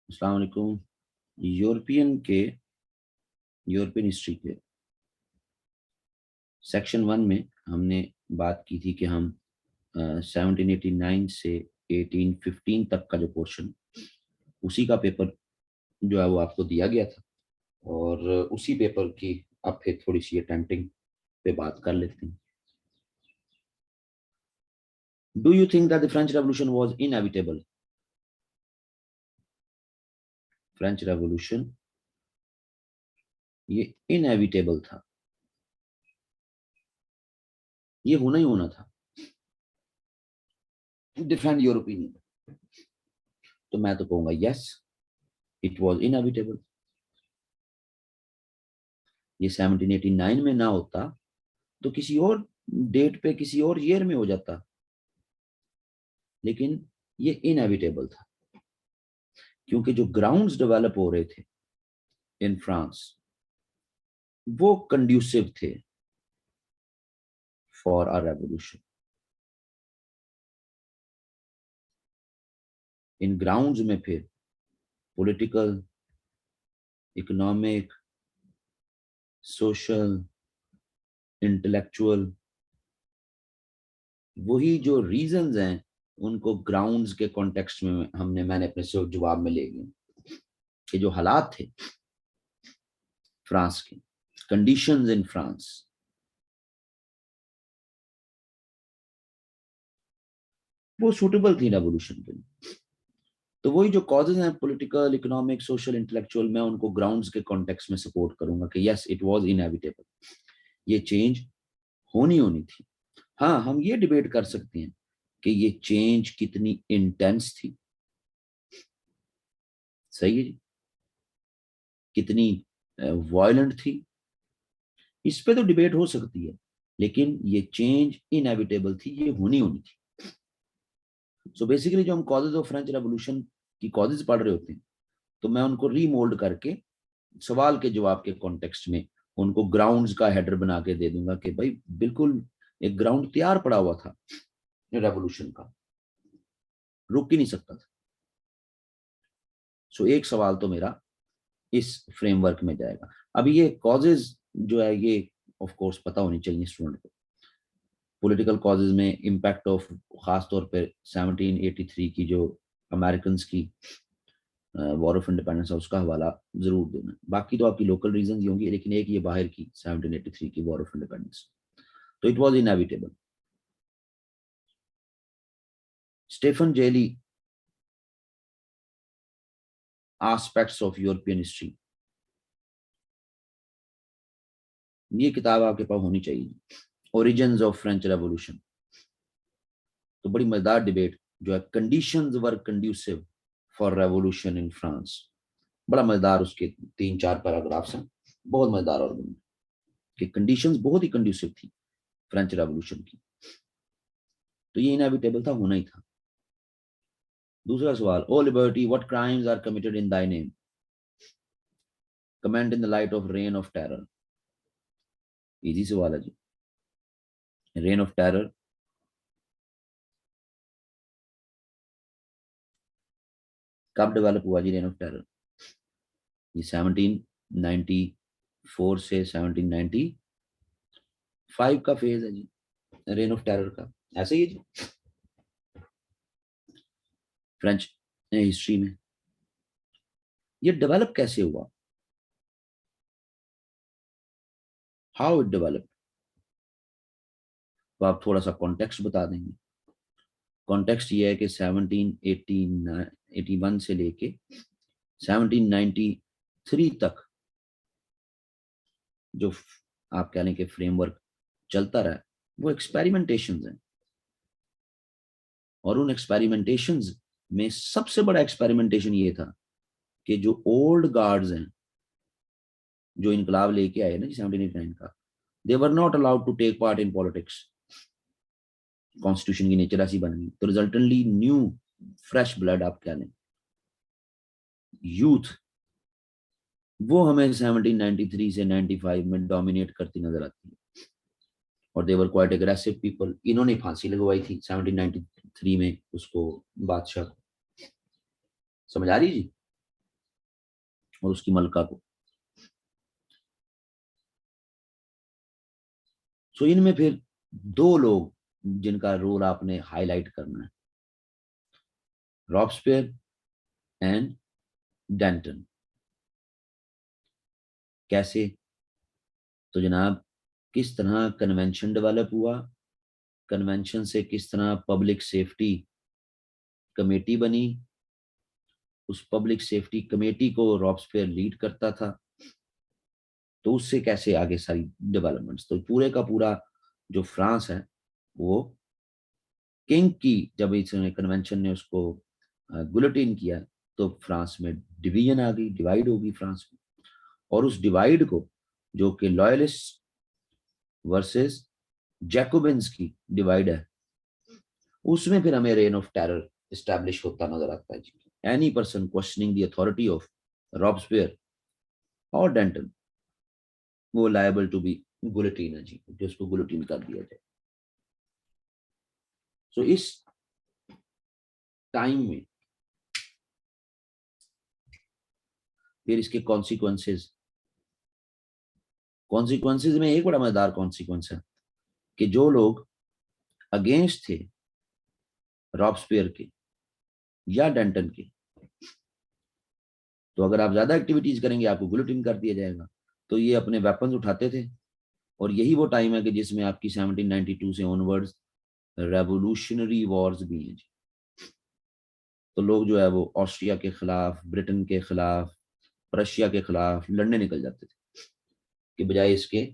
अस्सलाम वालेकुम। European history के सेक्शन 1 में हमने बात की थी कि हम 1789 से 1815 तक का जो पोर्शन, उसी का पेपर जो है वो आपको दिया गया था, और उसी पेपर की अब फिर थोड़ी सी अटेम्प्टिंग पे बात कर लेते हैं। Do you think that the French revolution was inevitable? French revolution ये इनएविटेबल था, ये होना ही होना था। Defend your opinion. तो मैं तो कहूंगा यस, इट वाज इनएविटेबल। ये 1789 में ना होता तो किसी और डेट पे, किसी और ईयर में हो जाता, लेकिन ये इनएविटेबल था क्योंकि जो ग्राउंड्स डेवलप हो रहे थे इन फ्रांस वो कंड्यूसिव थे for a revolution. In grounds में फिर पॉलिटिकल, इकोनॉमिक, सोशल, इंटेलेक्चुअल, वही जो रीजंस हैं उनको ग्राउंड्स के कॉन्टेक्स्ट में मैंने अपने जवाब में ले लिए कि जो हालात थे फ्रांस के, कंडीशंस इन फ्रांस, वो सूटेबल थी रेवोल्यूशन के लिए। तो वही जो कॉजेज हैं पॉलिटिकल, इकोनॉमिक, सोशल, इंटेलेक्चुअल, मैं उनको ग्राउंड्स के कॉन्टेक्स्ट में सपोर्ट करूंगा कि यस इट वाज इनएविटेबल, ये चेंज होनी होनी थी। हाँ, हम ये डिबेट कर सकते हैं कि ये चेंज कितनी इंटेंस थी, सही है जी, कितनी वायलेंट थी, इस पे तो डिबेट हो सकती है, लेकिन ये चेंज इनएविटेबल थी, ये होनी होनी थी। सो बेसिकली जो हम कॉजेज ऑफ फ्रेंच रेवोल्यूशन की कॉजेज पढ़ रहे होते हैं, तो मैं उनको रीमोल्ड करके सवाल के जवाब के कॉन्टेक्स्ट में उनको ग्राउंड्स का हेडर बना के दे दूंगा कि भाई बिल्कुल एक ग्राउंड तैयार पड़ा हुआ था रेवोल्यूशन का, रुक ही नहीं सकता था। सो एक सवाल तो मेरा इस फ्रेमवर्क में जाएगा। अभी ये कॉजेज जो है ये ऑफ कोर्स पता होनी चाहिए स्टूडेंट को। पॉलिटिकल कॉजेज में इम्पैक्ट ऑफ, खास तौर पे 1783 की जो अमेरिकन की वॉर ऑफ इंडिपेंडेंस है उसका हवाला जरूर देना। बाकी तो आपकी लोकल रीजन ही होंगी, लेकिन एक ये बाहर की 1783 की वॉर ऑफ इंडिपेंडेंस, तो it was inevitable. Stephen J Lee, aspects of European history, ये किताब आपके पास होनी चाहिए। ओरिजिन्स ऑफ फ्रेंच रेवोल्यूशन, तो बड़ी मजेदार डिबेट जो है, conditions were conducive for revolution in France, बड़ा मजेदार उसके 3-4 पैराग्राफ्स हैं, बहुत मजेदार आर्गुमेंट कि कंडीशंस बहुत ही कंड्यूसिव थी फ्रेंच रेवोल्यूशन की, तो ये इनएविटेबल था, होना ही था। दूसरा सवाल, O liberty what crimes are committed in thy name, comment in the light of reign of terror. Easy सवाल है जी। रेन ऑफ टेरर कब डेवलप हुआ जी? रेन ऑफ टेरर ये 1794 से 1795 का फेज है जी, रेन ऑफ टेरर का, ऐसे ही है जी फ्रेंच हिस्ट्री में। ये डेवलप कैसे हुआ, हाउ इट डेवलप, तो आप थोड़ा सा कॉन्टेक्स्ट बता देंगे। कॉन्टेक्स्ट ये है कि 1781 से लेके 1793 तक जो आप कह लें कि फ्रेमवर्क चलता रहा, वो एक्सपेरिमेंटेशंस हैं, और उन एक्सपेरिमेंटेशंस में सबसे बड़ा एक्सपेरिमेंटेशन ये था कि जो ओल्ड गार्ड्स हैं जो इनकलाब लेके आए ना 1789 का, they were not allowed to take part in politics. Constitution की नेचर ऐसी बन गई, तो रिजल्टेंटली न्यू फ्रेश ब्लड आप कह लें, यूथ, वो हमें 1793 से 95 में डोमिनेट करती नजर आती है, और देवर क्वाइट एग्रेसिव पीपल। इन्होंने फांसी लगवाई थी 1793 में उसको, बादशाह को। समझ आ रही जी? और उसकी मलका को। सो इनमें फिर दो लोग जिनका रोल आपने हाईलाइट करना है, रॉब्सपेयर एंड डेंटन। कैसे? तो जनाब, किस तरह कन्वेंशन डेवलप हुआ, कन्वेंशन से किस तरह पब्लिक सेफ्टी कमेटी बनी, उस पब्लिक सेफ्टी कमेटी को रॉब्सपेयर लीड करता था, तो उससे कैसे आगे सारी डेवलपमेंट्स। तो पूरे का पूरा जो फ्रांस है वो किंग की, जब इस कन्वेंशन ने उसको गुलेटिन किया तो फ्रांस में डिवीजन आ गई, डिवाइड होगी फ्रांस में। और उस डिवाइड को, जो कि लॉयलिस्ट वर्सेस जैकोबिन्स की डिवाइड है, उसमें फिर हमें रेन ऑफ टेरर एस्टैब्लिश होता नजर आता है जी। Any person questioning the authority of Robespierre और डेंटन, वो लायबल टू बी गुलेटिन है जी, जो उसको गुलेटिन कर दिया जाए। सो इस टाइम में फिर इसके कॉन्सिक्वेंसेस, कॉन्सिक्वेंसेस में एक बड़ा मजेदार कॉन्सिक्वेंस है कि जो लोग अगेंस्ट थे रॉब्सपेयर के या डेंटन के, तो अगर आप ज्यादा एक्टिविटीज करेंगे आपको गुलेटिन कर दिया जाएगा। तो ये अपने वेपन्स उठाते थे, और यही वो टाइम है कि जिसमें आपकी 1792 से ऑनवर्ड्स रेवोल्यूशनरी वॉर्स भी हैं जी। तो लोग जो है वो ऑस्ट्रिया के खिलाफ, ब्रिटेन के खिलाफ, रशिया के खिलाफ लड़ने निकल जाते थे, कि बजाय इसके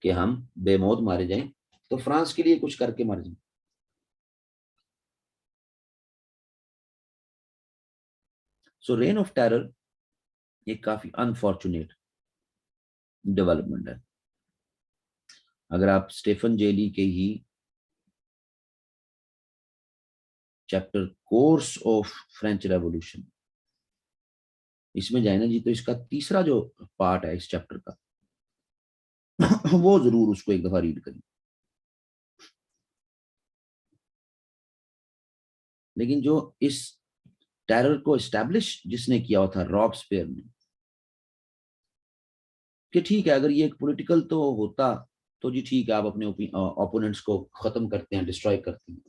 कि हम बेमौत मारे जाएं तो फ्रांस के लिए कुछ करके मारे जाएं। सो रेन ऑफ टेरर ये काफी अनफॉर्चुनेट डेवलपमेंट है। अगर आप स्टेफन जेली के ही chapter course of French revolution इसमें जाए ना जी, तो इसका तीसरा जो पार्ट है इस चैप्टर का वो जरूर उसको एक दफा रीड करें। लेकिन जो इस टेरर को एस्टैब्लिश जिसने किया हुआ था रॉब्सपेयर ने, कि ठीक है अगर ये एक पॉलिटिकल तो होता तो जी ठीक है, आप अपने ओपोनेंट्स को खत्म करते हैं, डिस्ट्रॉय करते हैं।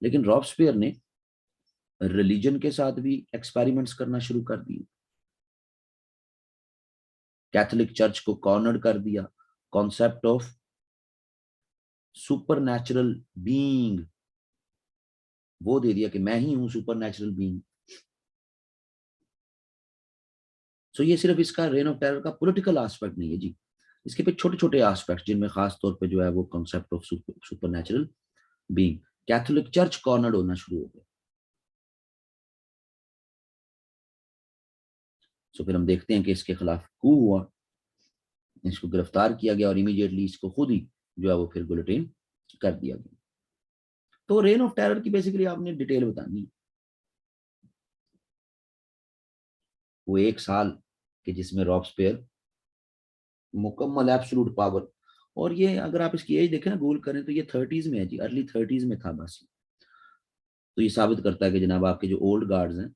लेकिन रॉब्सपेयर ने रिलीजन के साथ भी एक्सपेरिमेंट्स करना शुरू कर दिए, कैथोलिक चर्च को कॉर्नर कर दिया, concept of super natural being वो दे दिया कि मैं ही हूं सुपर नेचुरल बीइंग। सो ये सिर्फ इसका रेन ऑफ टेरर का पॉलिटिकल एस्पेक्ट नहीं है जी, इसके पे छोटे छोटे एस्पेक्ट जिनमें खास तौर पे जो है वो concept of super natural being, Catholic church cornered होना शुरू हो गया। सो फिर हम देखते हैं कि इसके खिलाफ कू हुआ, इसको गिरफ्तार किया गया और इमीडिएटली इसको खुद ही जो है वो फिर गुलेटिन कर दिया गया। तो रेन ऑफ टेरर की बेसिकली आपने डिटेल बतानी है। वो एक साल के जिसमें रॉब्सपेयर मुकम्मल एब्सोल्यूट पावर, और ये अगर आप इसकी एज देखें ना, गूगल करें तो ये 30s में है जी, अर्ली 30s में था बस। तो ये साबित करता है कि जनाब आपके जो ओल्ड गार्ड्स हैं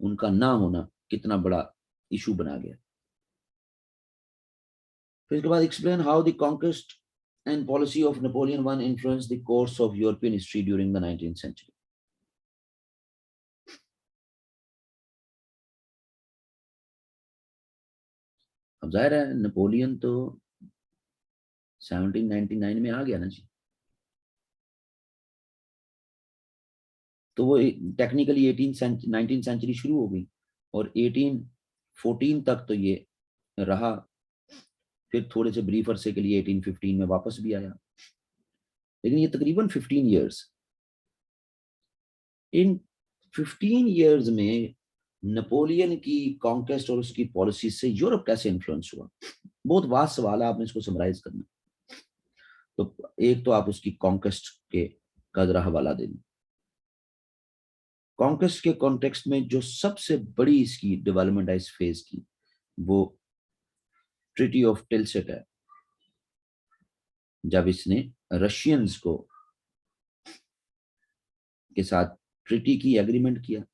उनका ना होना कितना बड़ा इशू बना गया। फिर इसके बाद explain how the conquest and policy of Napoleon one influence the course of European history during the 19th century. अब जाहिर है नेपोलियन तो 1799 में आ गया ना जी, तो वो टेक्निकली 19th सेंचुरी शुरू हो गई और 1814 तक तो ये रहा, फिर थोड़े से ब्रीफ अरसे के लिए 1815 में वापस भी आया। लेकिन ये तकरीबन 15 ईयर्स, इन 15 ईयर्स में नेपोलियन की कॉन्क्वेस्ट और उसकी पॉलिसी से यूरोप कैसे इन्फ्लुएंस हुआ, बहुत वास्ट सवाल है, आपने इसको समराइज करना। तो एक तो आप उसकी कॉन्क्वेस्ट के का जरा हवाला दे दें। कॉन्क्वेस्ट के कॉन्टेक्स्ट में जो सबसे बड़ी इसकी डेवलपमेंट है इस फेज की, वो ट्रीटी ऑफ टिल्सिट है, जब इसने रशियंस को के साथ ट्रीटी की एग्रीमेंट किया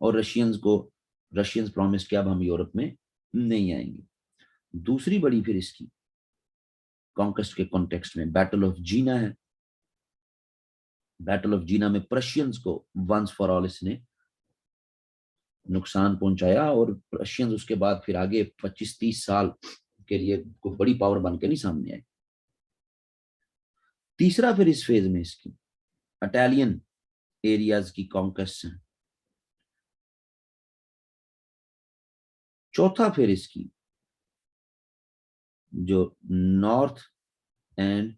और रशियंस प्रॉमिस किया अब हम यूरोप में नहीं आएंगे। दूसरी बड़ी फिर इसकी कॉन्क्वेस्ट के कॉन्टेक्स्ट में बैटल ऑफ जीना है। बैटल ऑफ जीना में प्रशियंस को वंस फॉर ऑल इसने नुकसान पहुंचाया, और रशियंस उसके बाद फिर आगे 25-30 साल के लिए कोई बड़ी पावर बन के नहीं सामने आए। तीसरा फिर इस फेज में इसकी इटालियन एरियाज की कॉन्क्वेस्ट है। चौथा फिर इसकी जो north and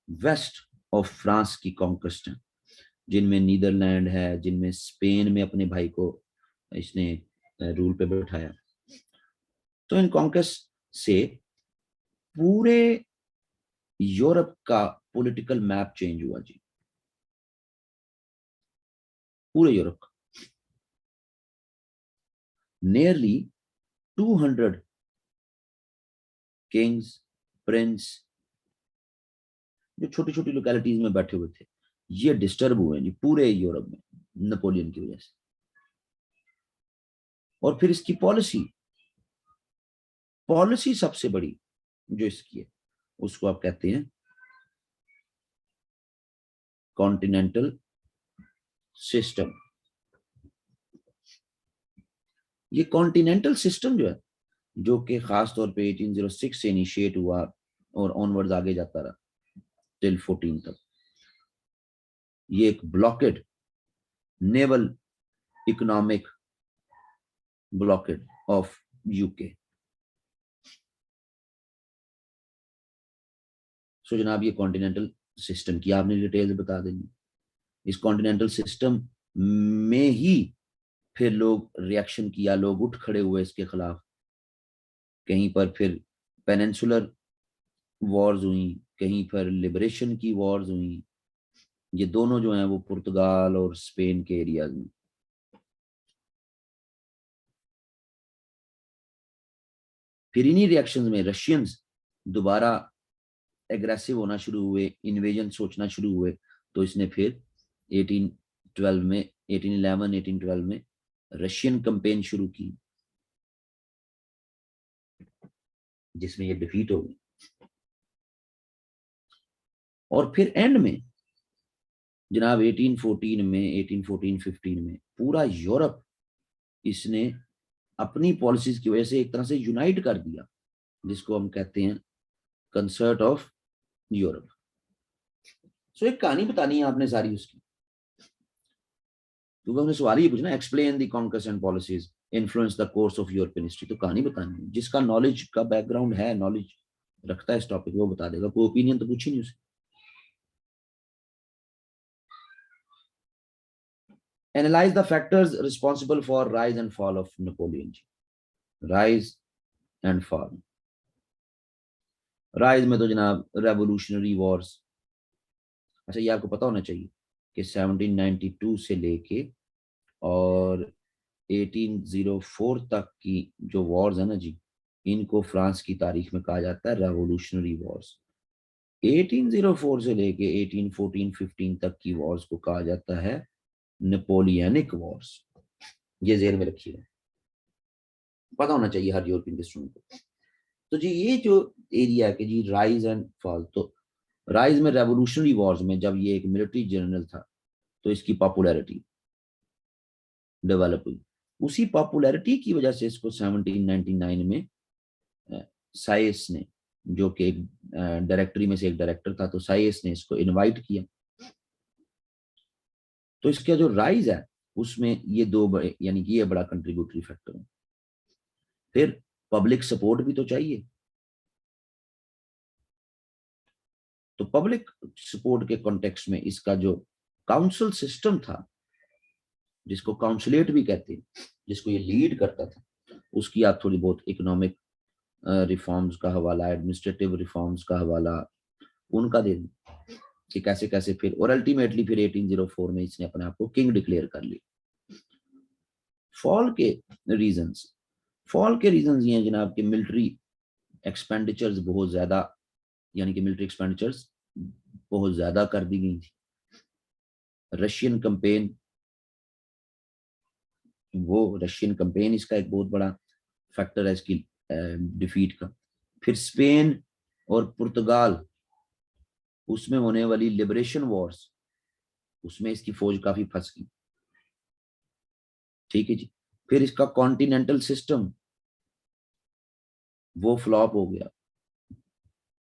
west of France की कॉन्क्वेस्ट है, जिनमें नीदरलैंड है, जिनमें स्पेन में अपने भाई को इसने रूल पे बैठाया। तो इन कॉन्क्वेस्ट से पूरे यूरोप का पॉलिटिकल मैप चेंज हुआ जी, पूरे यूरोप का। नियरली 200 किंग्स, प्रिंस, जो छोटी छोटी लोकेलिटीज में बैठे हुए थे, ये डिस्टर्ब हुए जी पूरे यूरोप में नेपोलियन की वजह से। और फिर इसकी पॉलिसी पॉलिसी सबसे बड़ी जो इसकी है उसको आप कहते हैं कॉन्टिनेंटल सिस्टम। ये कॉन्टिनेंटल सिस्टम जो है, जो कि खास तौर पे 1806 से इनिशिएट हुआ और ऑनवर्ड्स आगे जाता रहा टिल 14 तक, ये एक blockade naval economic blockade of UK. So जनाब, ये कॉन्टिनेंटल सिस्टम की आपने डिटेल्स बता देंगे। इस कॉन्टिनेंटल सिस्टम में ही फिर लोग रिएक्शन किया, लोग उठ खड़े हुए इसके खिलाफ। कहीं पर फिर पेनिनसुलर वॉर्स हुई, कहीं पर लिबरेशन की वॉर्स हुई। ये दोनों जो हैं वो पुर्तगाल और स्पेन के एरियाज में। फिर इन्हीं रिएक्शंस में रशियंस दोबारा एग्रेसिव होना शुरू हुए, इन्वेजन सोचना शुरू हुए। तो इसने फिर 1812 में 1811 1812 में रशियन कैंपेन शुरू की, जिसमें ये डिफीट हो गई। और फिर एंड में जनाब 1814-15 में पूरा यूरोप इसने अपनी पॉलिसीज की वजह से एक तरह से यूनाइट कर दिया, जिसको हम कहते हैं कंसर्ट ऑफ यूरोप। सो एक कहानी बतानी है आपने सारी उसकी, क्योंकि हमने सवाल ये पूछना, explain the conquest and policies influence the course of European history. तो कहानी बतानी है, जिसका नॉलेज का बैकग्राउंड है, नॉलेज रखता है इस टॉपिक, वो बता देगा। कोई ओपिनियन तो पूछी नहीं उसे। Analyse the factors responsible for rise and fall of Napoleon. Rise and fall. Rise में तो जनाब रेवोल्यूशनरी वॉर्स। अच्छा, ये आपको पता होना चाहिए कि 1792 से लेके और 1804 तक की जो वॉर्स है ना जी, इनको फ्रांस की तारीख में कहा जाता है रेवोल्यूशनरी वॉर्स। 1804 से लेके 1814-15 तक की वॉर्स को कहा जाता है नेपोलियनिक वॉर्स। ये जेल में रखिएगा, पता होना चाहिए हर यूरोपियन स्टूडेंट को। तो जी ये जो एरिया है कि जी राइज एंड फॉल, तो राइज में रेवोल्यूशनरी वॉर्स में जब ये एक मिलिट्री जनरल था, तो इसकी पॉपुलैरिटी डेवलप हुई। उसी पॉपुलैरिटी की वजह से इसको 1799 में साइस ने, जो कि एक डायरेक्टरी में से एक डायरेक्टर था, तो साइस ने इसको इनवाइट किया। तो इसका जो राइज है उसमें ये दो बड़े, यानी कि ये बड़ा कंट्रीब्यूटरी फैक्टर है। फिर पब्लिक सपोर्ट भी तो चाहिए। तो पब्लिक सपोर्ट के कॉन्टेक्स्ट में इसका जो काउंसिल सिस्टम था, जिसको काउंसिलेट भी कहते हैं, जिसको ये लीड करता था, उसकी आप थोड़ी बहुत इकोनॉमिक रिफॉर्म्स का हवाला, एडमिनिस्ट्रेटिव रिफॉर्म्स का हवाला उनका दे दें कि कैसे कैसे फिर, और अल्टीमेटली फिर 1804 में इसने अपने आप को किंग डिक्लेयर कर ली। फॉल के रीजंस, फॉल के रीजंस ये हैं जनाब कि मिलिट्री एक्सपेंडिचर्स बहुत ज्यादा, यानी कि मिलिट्री एक्सपेंडिचर्स बहुत ज्यादा कर दी गई थी। रशियन कैंपेन, वो रशियन कैंपेन इसका एक बहुत बड़ा फैक्टर है इसकी डिफीट का। फिर स्पेन और पुर्तगाल, उसमें होने वाली लिबरेशन वॉर्स, उसमें इसकी फौज काफी फंस गई। ठीक है जी। फिर इसका कॉन्टिनेंटल सिस्टम वो फ्लॉप हो गया,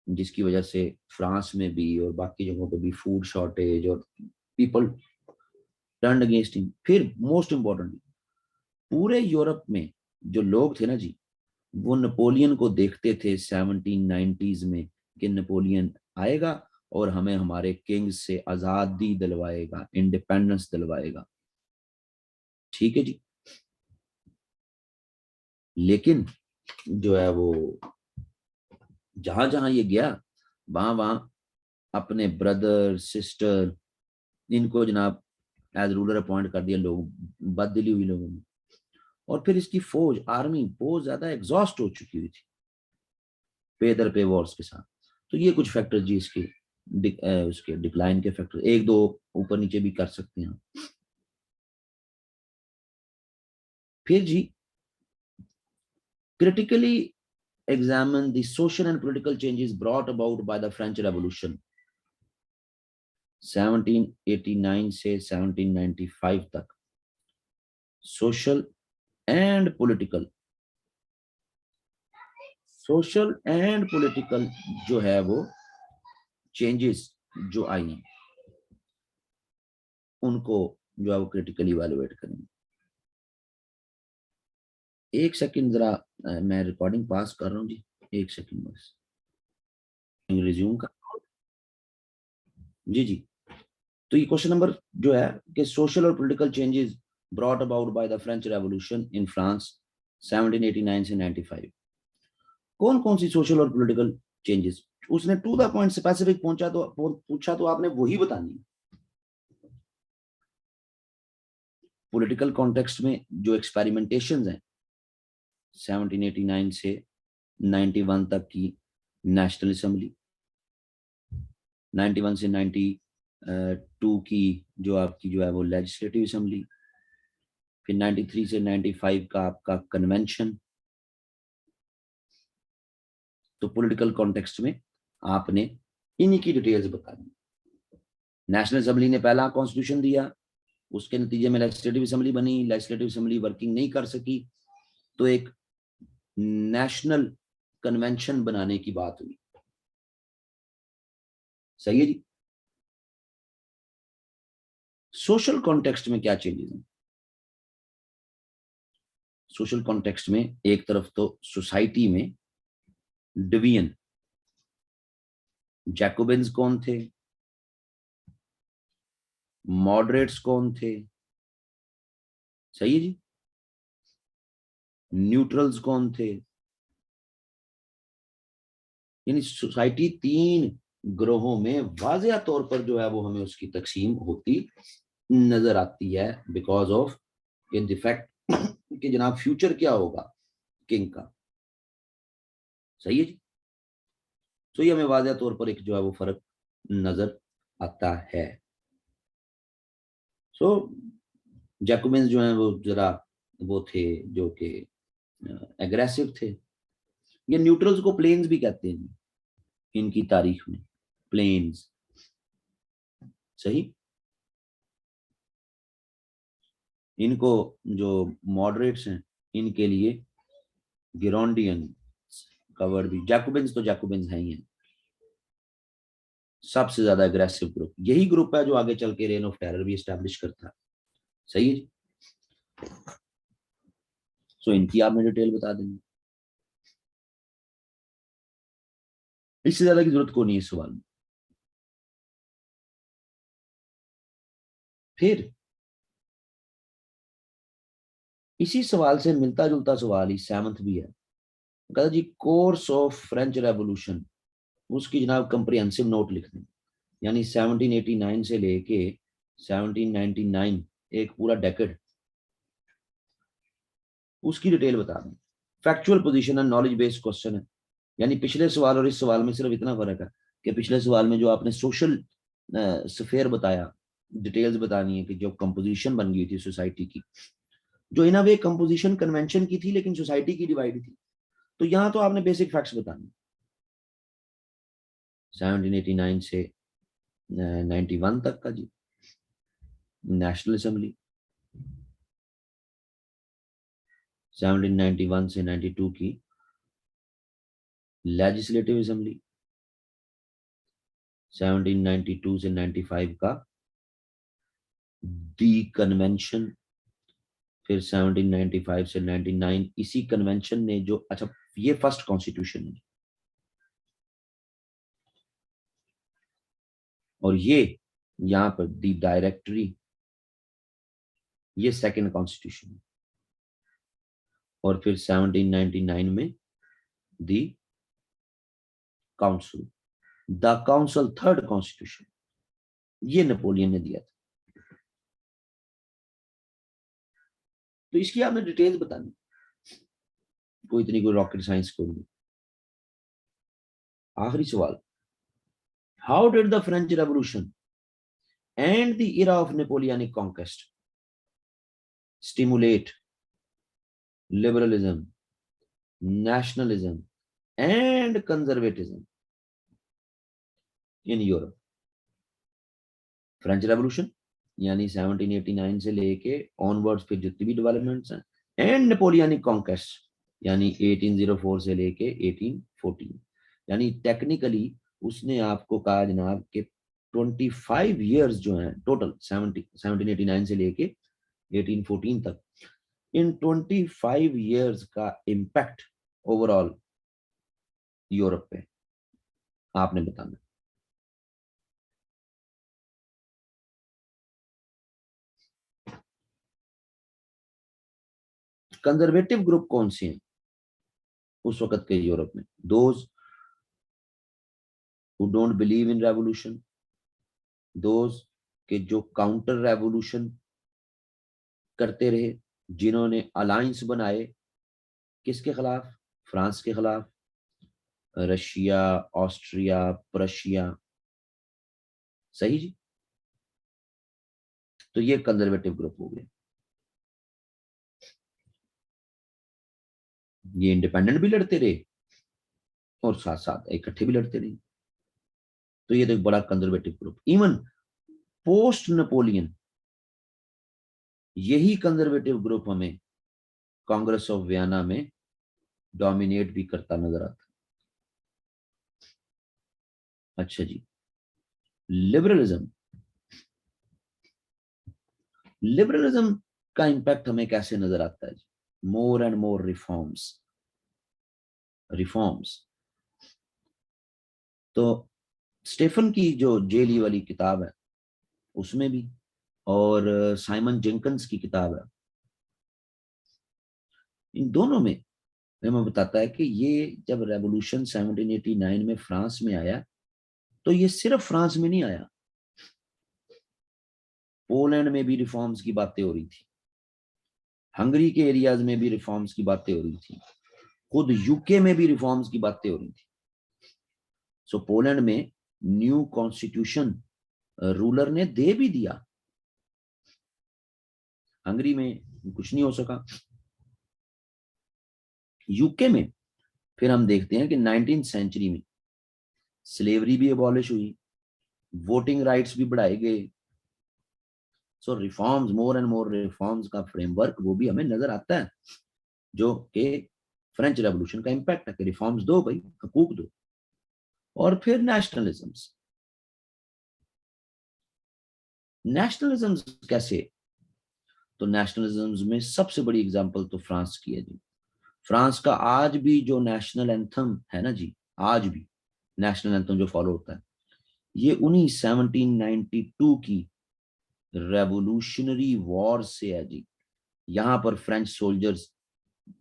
जिसकी वजह से फ्रांस में भी और बाकी जगहों पे भी फूड शॉर्टेज और पीपल टर्न अगेंस्ट हिम। फिर मोस्ट इंपॉर्टेंट, पूरे यूरोप में जो लोग थे ना जी, वो नेपोलियन को देखते थे 1790s में कि नेपोलियन आएगा और हमें हमारे किंग्स से आजादी दिलवाएगा, इंडिपेंडेंस दिलवाएगा। ठीक है जी। लेकिन जो है वो जहां जहां ये गया, वहां वहां अपने ब्रदर सिस्टर, इनको जनाब एज रूलर अपॉइंट कर दिया लोग, बददिली हुई लोगों ने। और फिर इसकी फौज आर्मी बहुत ज्यादा एग्जॉस्ट हो चुकी हुई थी पे दर पे वॉर्स के साथ। तो ये कुछ फैक्टर जी इसके उसके डिक्लाइन के फैक्टर, एक दो ऊपर नीचे भी कर सकते हैं। फिर जी critically examine the social and political changes brought about by the French Revolution 1789 से 1795 तक। सोशल एंड पॉलिटिकल जो है वो चेंजेस जो आई हैं, उनको जो है वो क्रिटिकली इवैल्यूएट करेंगे। एक सेकंड जरा, मैं रिकॉर्डिंग पास कर रहा हूँ जी, एक सेकंड बस रिज्यूम का। जी जी। तो ये क्वेश्चन नंबर जो है कि सोशल और political changes brought about by the French revolution in France 1789 से 95। कौन कौन सी सोशल और पॉलिटिकल चेंजेस, उसने टू द पॉइंट स्पेसिफिक पहुंचा तो पूछा तो आपने वही बतानी है। पॉलिटिकल कॉन्टेक्स्ट में जो एक्सपेरिमेंटेशंस हैं 1789 से 91 तक की नेशनल असेंबली, 91 से 92 की जो आपकी जो है वो लेजिस्लेटिव असेंबली, फिर 93 से 95 का आपका कन्वेंशन। तो पॉलिटिकल कॉन्टेक्स्ट में आपने इन्हीं की डिटेल्स बतानी। नेशनल असेंबली ने पहला कॉन्स्टिट्यूशन दिया, उसके नतीजे में लेजिस्लेटिव असेंबली बनी, लेजिस्लेटिव असेंबली वर्किंग नहीं कर सकी, तो एक नेशनल कन्वेंशन बनाने की बात हुई। सही है जी। सोशल कॉन्टेक्स्ट में क्या चेंजेस हैं? सोशल कॉन्टेक्स्ट में एक तरफ तो सोसाइटी में डिवीजन, जैकोबिन्स कौन थे, मॉडरेट्स कौन थे, सही है जी, न्यूट्रल्स कौन थे, यानी सोसाइटी तीन ग्रोहों में वाज़ेह तौर पर जो है वो हमें उसकी तकसीम होती नजर आती है, बिकॉज ऑफ इन डिफेक्ट कि जनाब फ्यूचर क्या होगा किंग का। सही है जी। तो ये हमें वाज़ेह तौर पर एक जो है वो फर्क नजर आता है। सो जैकोबिन्स जो है वो जरा वो थे जो कि एग्रेसिव थे। ये न्यूट्रल्स को प्लेन्स भी कहते हैं इनकी तारीख में, प्लेन्स। सही। इनको जो मॉडरेट्स हैं इनके लिए गिरोंडियन का वर्ड भी, जैकोबिन्स तो जैकोबिन्स हैं ही हैं, सबसे ज्यादा अग्रेसिव ग्रुप यही ग्रुप है जो आगे चल के रेन ऑफ टेरर भी स्टैब्लिश करता है। सही है जी। सो इनकी आपने डिटेल बता देंगे, इससे ज्यादा की जरूरत को नहीं है इस सवाल में। फिर इसी सवाल से मिलता जुलता सवाल ही सेवंथ भी है, कहता जी कोर्स ऑफ फ्रेंच रेवोल्यूशन, उसकी जनाब कंप्रिहेंसिव नोट लिख दें। यानी 1789 से लेके 1799 एक पूरा डेकेड, उसकी डिटेल बता दें। फैक्चुअल पोजीशन है, नॉलेज बेस्ड क्वेश्चन है। यानी पिछले सवाल और इस सवाल में सिर्फ इतना फर्क है कि पिछले सवाल में जो आपने सोशल स्फेयर बताया, डिटेल्स बतानी है कि जो कंपोजिशन बन गई थी सोसाइटी की, जो इन अ वे कंपोजिशन कन्वेंशन की थी लेकिन सोसाइटी की डिवाइड थी। तो यहां तो आपने बेसिक फैक्ट्स बताने। 1789 से 91 तक का जी नेशनल असेंबली, 1791 से 92 की लेजिस्लेटिव असेंबली, 1792 से 95 का दी कन्वेंशन, फिर 1795 से 99 इसी कन्वेंशन ने जो, अच्छा ये फर्स्ट कॉन्स्टिट्यूशन है और ये यहां पर दी डायरेक्टरी ये सेकंड कॉन्स्टिट्यूशन है। और फिर 1799 में दी council, the council third constitution, ये नेपोलियन ने दिया था। तो इसकी आपने डिटेल्स बतानी, कोई इतनी कोई रॉकेट साइंस को नहीं। आखिरी सवाल, how did the French revolution and the era of Napoleonic conquest stimulate liberalism, nationalism and conservatism in Europe? French revolution यानी 1789 से लेके ऑनवर्ड्स फिर जितनी भी डेवलपमेंट्स हैं, एंड नेपोलियनिक कॉन्क्वेस्ट यानी 1804 से लेके 1814, यानी टेक्निकली उसने आपको कहा जनाब कि 25 इयर्स जो हैं टोटल 1789 से लेके 1814 तक, इन 25 इयर्स का इम्पैक्ट ओवरऑल यूरोप पे आपने बताना। कंजर्वेटिव ग्रुप कौन से हैं उस वक्त के यूरोप में? Those who don't believe in revolution, those के जो काउंटर रेवोल्यूशन करते रहे, जिन्होंने अलायंस बनाए किसके खिलाफ? फ्रांस के खिलाफ, रशिया, ऑस्ट्रिया, प्रशिया। सही जी। तो ये कंजर्वेटिव ग्रुप हो गए। ये इंडिपेंडेंट भी लड़ते रहे और साथ साथ इकट्ठे भी लड़ते रहे। तो ये तो एक बड़ा conservative group. Even post Napoleon यही कंजर्वेटिव ग्रुप हमें कांग्रेस ऑफ वियना में डोमिनेट भी करता नजर आता। अच्छा जी, लिबरलिज्म, लिबरलिज्म का इंपैक्ट हमें कैसे नजर आता है? मोर एंड मोर रिफॉर्म्स, रिफॉर्म्स। तो स्टेफन की जो जेली वाली किताब है उसमें भी, और साइमन जेंकन्स की किताब है, इन दोनों में हमें बताता है कि ये जब रेवोल्यूशन 1789 में फ्रांस में आया तो ये सिर्फ फ्रांस में नहीं आया, पोलैंड में भी रिफॉर्म्स की बातें हो रही थी, हंगरी के एरियाज में भी रिफॉर्म्स की बातें हो रही थी, खुद यूके में भी रिफॉर्म्स की बातें हो रही थी। सो पोलैंड में न्यू कॉन्स्टिट्यूशन रूलर ने दे भी दिया, हंगरी में कुछ नहीं हो सका। यूके में फिर हम देखते हैं कि 19th सेंचुरी में स्लेवरी भी अबॉलिश हुई, वोटिंग राइट्स भी बढ़ाए गए। So reforms, more and more reforms का फ्रेमवर्क वो भी हमें नजर आता है, जो कि फ्रेंच रेवोल्यूशन का इंपैक्ट है कि रिफॉर्म्स दो भाई, हकूक दो। और फिर नेशनलिज्म्स, नेशनलिज्म्स कैसे? तो नेशनलिज्म्स में सबसे बड़ी एग्जांपल तो फ्रांस की है जी। फ्रांस का आज भी जो नेशनल एंथम है ना जी, आज भी नेशनल एंथम जो फॉलो होता है ये उन्हीं 1792 की रेवोल्यूशनरी वॉर से है जी। यहाँ पर फ्रेंच सोल्जर्स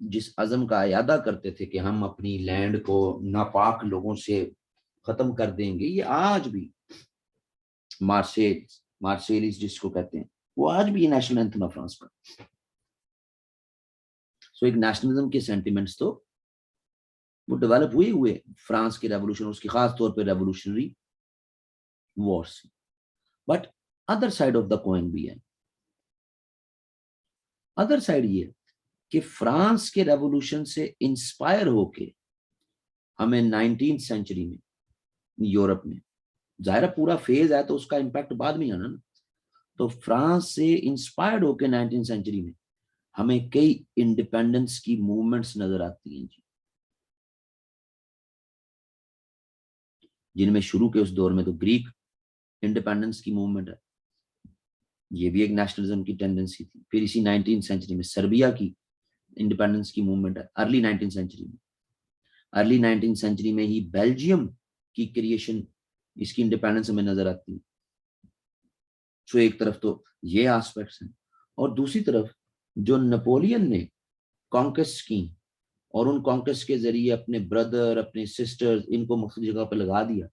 जिस अज़म का इरादा करते थे कि हम अपनी लैंड को नापाक लोगों से खत्म कर देंगे, ये आज भी मार्सेल, मार्सेलिस जिसको कहते हैं, वो आज भी ये नेशनल एंथम है फ्रांस का। सो एक नेशनलिज्म के सेंटिमेंट्स तो वो डेवलप हुए फ्रांस के रेवोल्यूशन, उसकी खास तौर पे revolutionary Wars. But other side of the coin भी है। अदर साइड ये कि फ्रांस के रेवोल्यूशन से इंस्पायर होके हमें 19th सेंचुरी में यूरोप में, जाहिर पूरा फेज है तो उसका इम्पैक्ट बाद में आना ना, तो फ्रांस से इंस्पायर्ड होके 19th सेंचुरी में हमें कई इंडिपेंडेंस की मूवमेंट्स नजर आती हैं जी, जिनमें शुरू के उस दौर में तो ग्रीक इंडिपेंडेंस की मूवमेंट है, ये भी एक नेशनलिज्म की टेंडेंसी थी। फिर इसी 19th सेंचुरी में सर्बिया की इंडिपेंडेंस की मूवमेंट है, अर्ली 19th सेंचुरी में। अर्ली 19th सेंचुरी में ही बेल्जियम की क्रिएशन, इसकी इंडिपेंडेंस हमें नजर आती है। सो एक तरफ तो ये एस्पेक्ट्स हैं, और दूसरी तरफ जो नेपोलियन ने कॉन्क्वेस्ट की और उन कॉन्क्वेस्ट के जरिए अपने ब्रदर, अपने सिस्टर्स, इनको मुख्तलिफ जगह पर लगा दिया,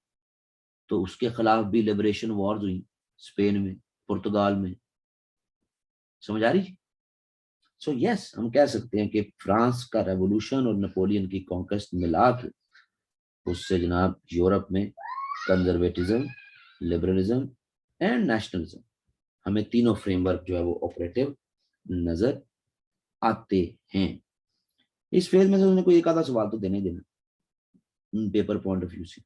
तो उसके खिलाफ भी लिबरेशन वॉर्स हुई स्पेन में, पुर्तगाल में। समझ आ रही? सो यस, हम कह सकते हैं कि फ्रांस का रेवोल्यूशन और नेपोलियन की कॉन्क्वेस्ट मिला के उससे जनाब यूरोप में कंजर्वेटिज्म, लिबरलिज्म एंड नेशनलिज्म, हमें तीनों फ्रेमवर्क जो है वो ऑपरेटिव नजर आते हैं। इस फेज में से उन्होंने कोई एक आधा सवाल तो देने देना पेपर पॉइंट ऑफ व्यू से।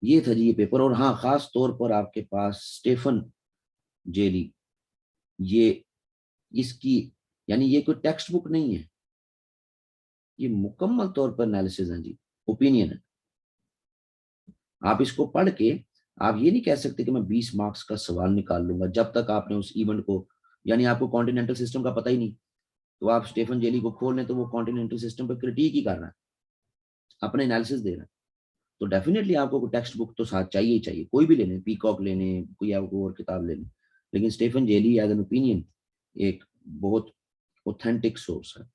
ये था जी ये पेपर। और हाँ, खास तौर पर आपके पास स्टेफन जेली, ये इसकी यानी ये कोई टेक्स्ट बुक नहीं है, ये मुकम्मल तौर पर एनालिसिस है जी, ओपिनियन है। आप इसको पढ़ के आप ये नहीं कह सकते कि मैं 20 मार्क्स का सवाल निकाल लूंगा जब तक आपने उस इवेंट को, यानी आपको कॉन्टिनेंटल सिस्टम का पता ही नहीं, तो आप स्टेफन जेली को खोल लें तो वो कॉन्टिनेंटल सिस्टम पर क्रिटिक ही कर रहा है, अपने एनालिसिस दे रहा है। तो डेफिनेटली आपको कोई टेक्स्ट बुक तो साथ चाहिए ही चाहिए, कोई भी लेने, पीकॉक लेने, कोई आपको और किताब लेने, लेकिन Stephen J Lee as an opinion एक बहुत ऑथेंटिक सोर्स है।